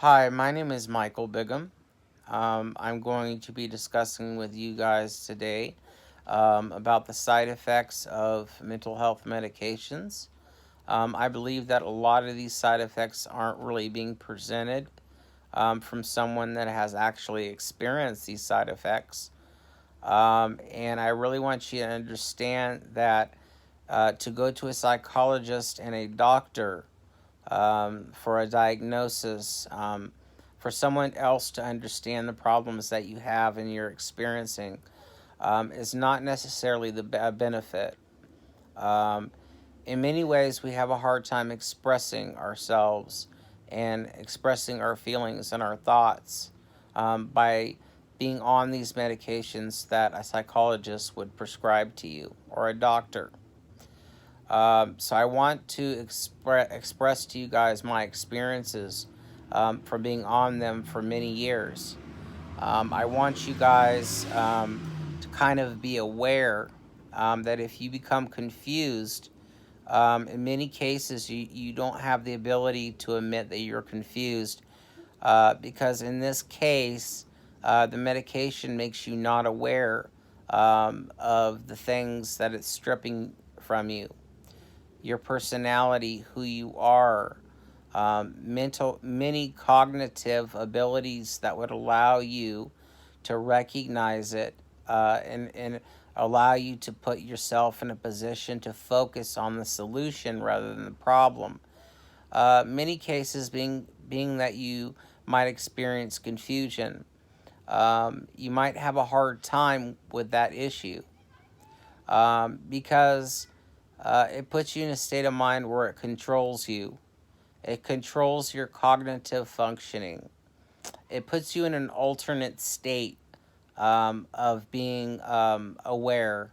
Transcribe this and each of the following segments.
Hi, my name is Michael Bigham. I'm going to be discussing with you guys today about the side effects of mental health medications. I believe that a lot of these side effects aren't really being presented from someone that has actually experienced these side effects. And I really want you to understand that to go to a psychologist and a doctor for a diagnosis, for someone else to understand the problems that you have and you're experiencing, is not necessarily the benefit. Um, in many ways, we have a hard time expressing ourselves and expressing our feelings and our thoughts by being on these medications that a psychologist would prescribe to you or a doctor. So I want to express to you guys my experiences from being on them for many years. I want you guys to kind of be aware that if you become confused, in many cases you don't have the ability to admit that you're confused because in this case, the medication makes you not aware of the things that it's stripping from you, your personality, who you are, many cognitive abilities that would allow you to recognize it and allow you to put yourself in a position to focus on the solution rather than the problem. Many cases being that you might experience confusion. You might have a hard time with that issue because it puts you in a state of mind where it controls you. It controls your cognitive functioning. It puts you in an alternate state of being aware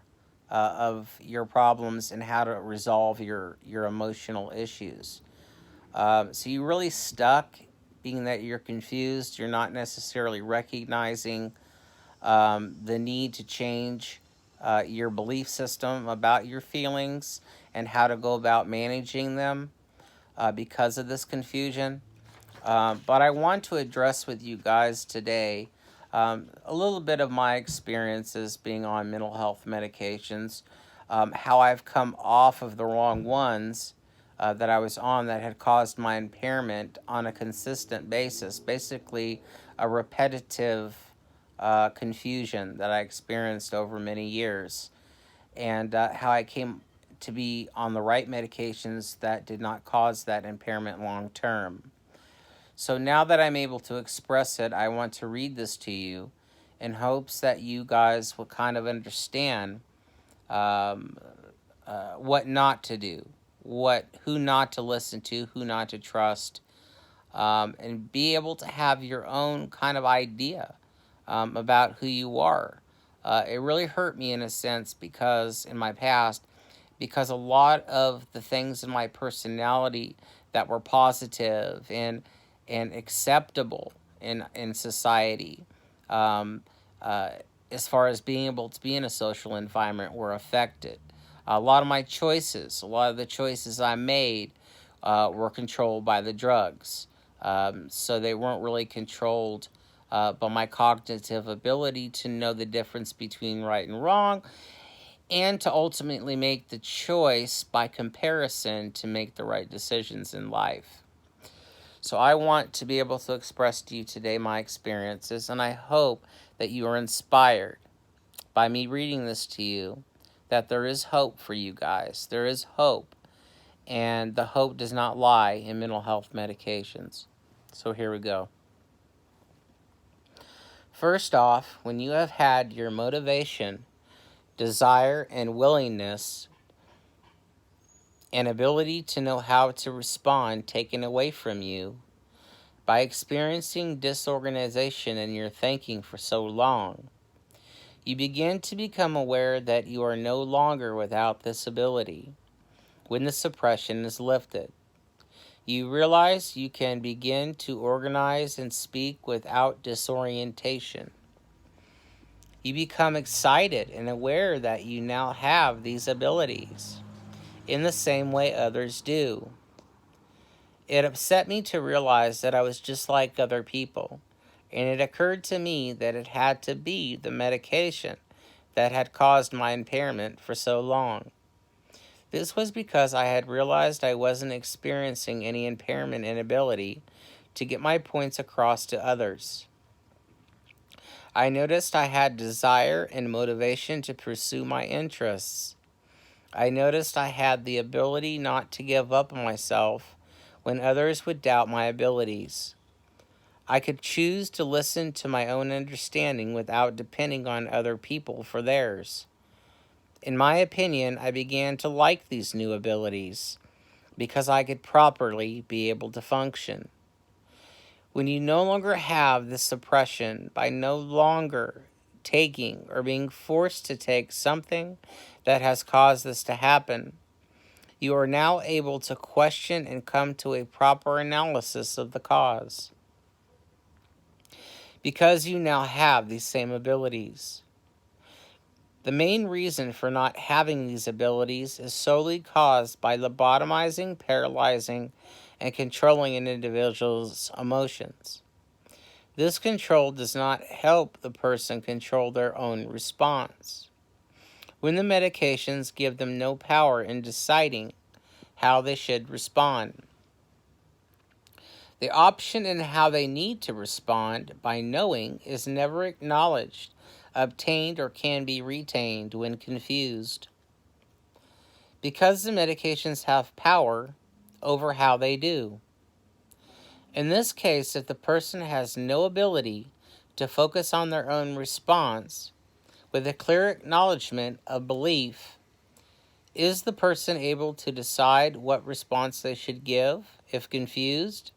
of your problems and how to resolve your emotional issues. So you're really stuck, being that you're confused. You're not necessarily recognizing the need to change your belief system about your feelings and how to go about managing them because of this confusion. But I want to address with you guys today a little bit of my experiences being on mental health medications, how I've come off of the wrong ones that I was on that had caused my impairment on a consistent basis, basically a repetitive confusion that I experienced over many years, and how I came to be on the right medications that did not cause that impairment long term. So now that I'm able to express it, I want to read this to you in hopes that you guys will kind of understand um, what not to do, who not to listen to, who not to trust, and be able to have your own kind of idea about who you are. It really hurt me in a sense because in my past, because a lot of the things in my personality that were positive and acceptable in society, um, uh, as far as being able to be in a social environment, were affected. A lot of my choices, a lot of the choices I made, were controlled by the drugs. So they weren't really controlled by my cognitive ability to know the difference between right and wrong, and to ultimately make the choice by comparison to make the right decisions in life. So I want to be able to express to you today my experiences, and I hope that you are inspired by me reading this to you, that there is hope for you guys. There is hope, and the hope does not lie in mental health medications. So here we go. First off, when you have had your motivation, desire, and willingness and ability to know how to respond taken away from you by experiencing disorganization in your thinking for so long, you begin to become aware that you are no longer without this ability. When the suppression is lifted, you realize you can begin to organize and speak without disorientation. You become excited and aware that you now have these abilities in the same way others do. It upset me to realize that I was just like other people, and it occurred to me that it had to be the medication that had caused my impairment for so long. This was because I had realized I wasn't experiencing any impairment in ability to get my points across to others. I noticed I had desire and motivation to pursue my interests. I noticed I had the ability not to give up on myself when others would doubt my abilities. I could choose to listen to my own understanding without depending on other people for theirs. In my opinion, I began to like these new abilities because I could properly be able to function. When you no longer have this suppression by no longer taking or being forced to take something that has caused this to happen, you are now able to question and come to a proper analysis of the cause. Because you now have these same abilities. The main reason for not having these abilities is solely caused by lobotomizing, paralyzing, and controlling an individual's emotions. This control does not help the person control their own response. When the medications give them no power in deciding how they should respond. The option in how they need to respond by knowing is never acknowledged, obtained, or can be retained when confused. Because the medications have power over how they do. In this case, if the person has no ability to focus on their own response with a clear acknowledgement of belief, is the person able to decide what response they should give if confused?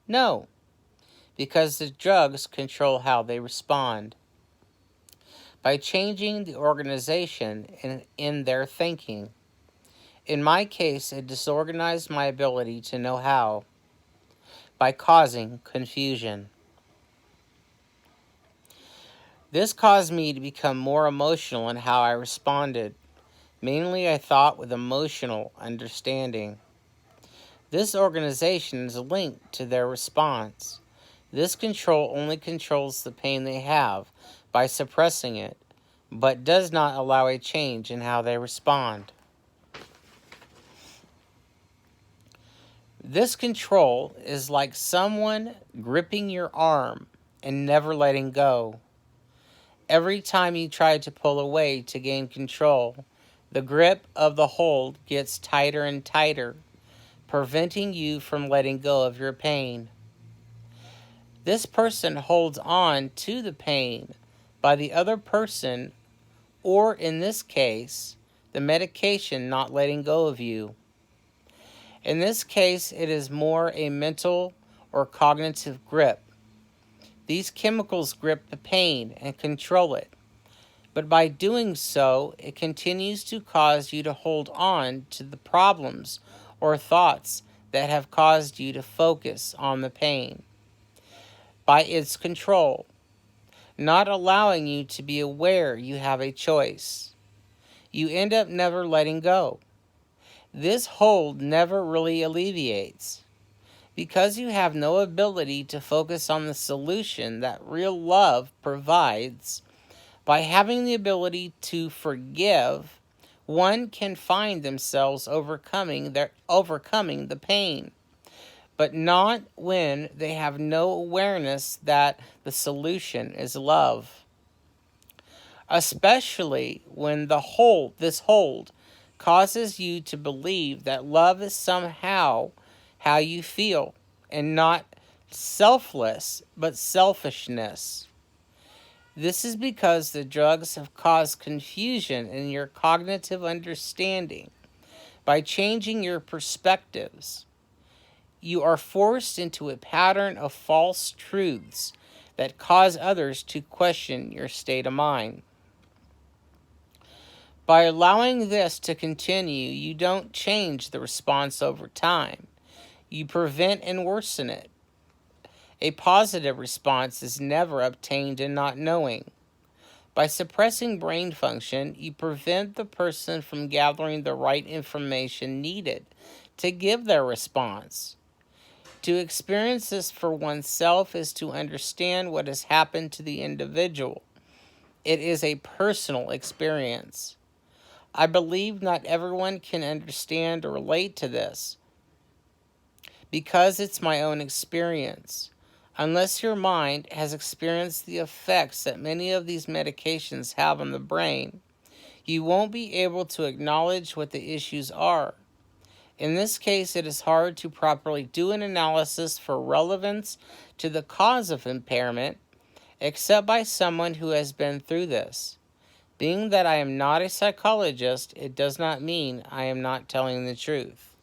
No, because the drugs control how they respond. By changing the organization in their thinking. In my case, it disorganized my ability to know how, by causing confusion. This caused me to become more emotional in how I responded. Mainly, I thought with emotional understanding. This organization is linked to their response. This control only controls the pain they have by suppressing it, but does not allow a change in how they respond. This control is like someone gripping your arm and never letting go. Every time you try to pull away to gain control, the grip of the hold gets tighter and tighter, preventing you from letting go of your pain. This person holds on to the pain by the other person, or in this case, the medication not letting go of you. In this case, it is more a mental or cognitive grip. These chemicals grip the pain and control it. But by doing so, it continues to cause you to hold on to the problems or thoughts that have caused you to focus on the pain. By its control, not allowing you to be aware you have a choice. You end up never letting go. This hold never really alleviates. Because you have no ability to focus on the solution that real love provides, by having the ability to forgive, one can find themselves overcoming the pain, but not when they have no awareness that the solution is love. Especially when this hold causes you to believe that love is somehow how you feel, and not selfless, but selfishness. This is because the drugs have caused confusion in your cognitive understanding. By changing your perspectives, you are forced into a pattern of false truths that cause others to question your state of mind. By allowing this to continue, you don't change the response over time. You prevent and worsen it. A positive response is never obtained in not knowing. By suppressing brain function, you prevent the person from gathering the right information needed to give their response. To experience this for oneself is to understand what has happened to the individual. It is a personal experience. I believe not everyone can understand or relate to this because it's my own experience. Unless your mind has experienced the effects that many of these medications have on the brain, you won't be able to acknowledge what the issues are. In this case, it is hard to properly do an analysis for relevance to the cause of impairment, except by someone who has been through this. Being that I am not a psychologist, it does not mean I am not telling the truth.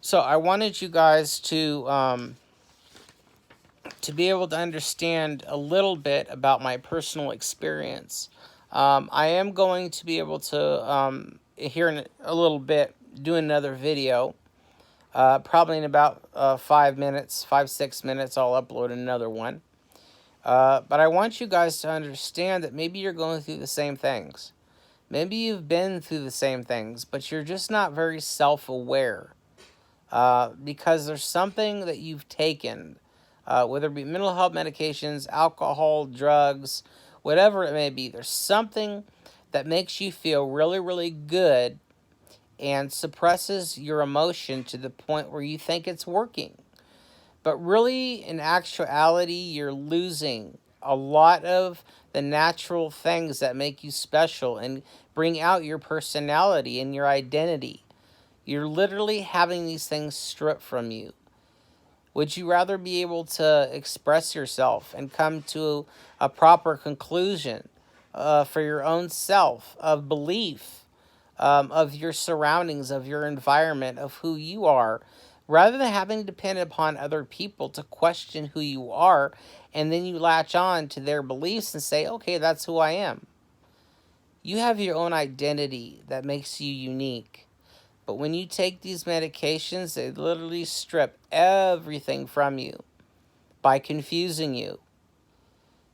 So I wanted you guys to be able to understand a little bit about my personal experience. I am going to be able to, here in a little bit, do another video. Probably in about 5 minutes, 6 minutes, I'll upload another one. But I want you guys to understand that maybe you're going through the same things. Maybe you've been through the same things, but you're just not very self-aware. Because there's something that you've taken, whether it be mental health medications, alcohol, drugs, whatever it may be. There's something that makes you feel really, really good and suppresses your emotion to the point where you think it's working. But really, in actuality, you're losing a lot of the natural things that make you special and bring out your personality and your identity. You're literally having these things stripped from you. Would you rather be able to express yourself and come to a proper conclusion for your own self, of belief, of your surroundings, of your environment, of who you are, rather than having to depend upon other people to question who you are, and then you latch on to their beliefs and say, okay, that's who I am. You have your own identity that makes you unique. But when you take these medications, they literally strip everything from you by confusing you.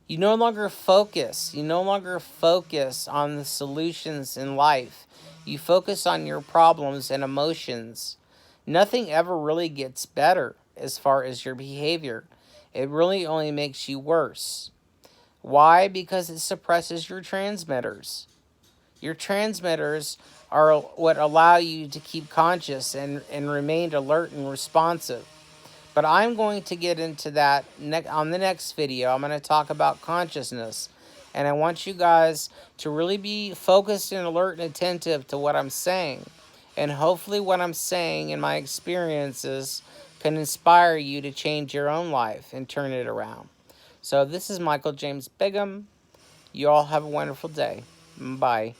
You no longer focus. You no longer focus on the solutions in life. You focus on your problems and emotions. Nothing ever really gets better as far as your behavior. It really only makes you worse. Why? Because it suppresses your transmitters. Your transmitters are what allow you to keep conscious and remain alert and responsive. But I'm going to get into that on the next video. I'm going to talk about consciousness. And I want you guys to really be focused and alert and attentive to what I'm saying. And hopefully what I'm saying and my experiences can inspire you to change your own life and turn it around. So this is Michael James Bigham. You all have a wonderful day. Bye.